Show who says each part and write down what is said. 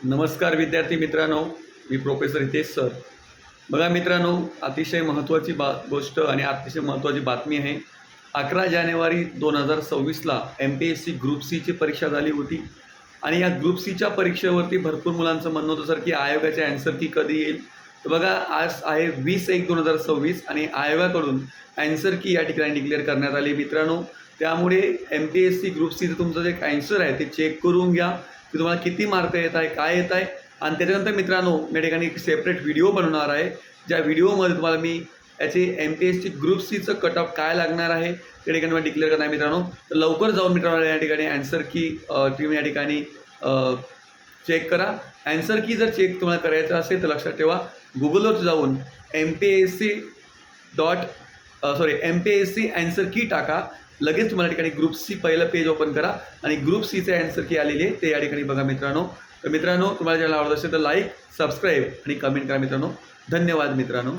Speaker 1: नमस्कार विद्यार्थी मित्रांनो, मी प्रोफेसर हितेश सर. बघा मित्रांनो, अतिशय महत्त्वाची गोष्ट आणि अतिशय महत्त्वाची बातमी आहे. 11 जानेवारी 2026ला MPSC ग्रुप सीची परीक्षा झाली होती आणि या ग्रुप सीच्या परीक्षेवरती भरपूर मुलांचं म्हणणं होतं सर की आयोगाचे ॲन्सर की कधी येईल. तर बघा आज आहे 20/1/2026 आणि आयोगाकडून ॲन्सर की या ठिकाणी डिक्लेअर करण्यात आली मित्रांनो. त्यामुळे MPSC ग्रुप सीचं तुमचं जे ॲन्सर आहे ते चेक करून घ्या की तुम्हाला किती मार्क येत आहे, काय येत आहे. आणि त्याच्यानंतर मित्रांनो मी ठिकाणी एक सेपरेट व्हिडिओ बनवणार आहे, ज्या व्हिडिओमध्ये तुम्हाला मी याचे MPSC ग्रुप सीचं कट ऑफ काय लागणार आहे त्या ठिकाणी मला डिक्लेअर करणार आहे मित्रांनो. तर लवकर जाऊन मित्रांनो या ठिकाणी ॲन्सर की तुम्ही या ठिकाणी चेक करा. ॲन्सर की जर चेक तुम्हाला करायचं असेल तर लक्षात ठेवा, गुगलवर जाऊन MPSC ॲन्सर की टाका. लगेच तुम्हाला ठिकाणी ग्रुप सी पहिलं पेज ओपन करा आणि ग्रुप सीचे ॲन्सर की आलेली आहे ते या ठिकाणी बघा मित्रांनो. तर मित्रांनो तुम्हाला चॅनल आवडत असेल तर लाईक, सबस्क्राईब आणि कमेंट करा मित्रांनो. धन्यवाद मित्रांनो.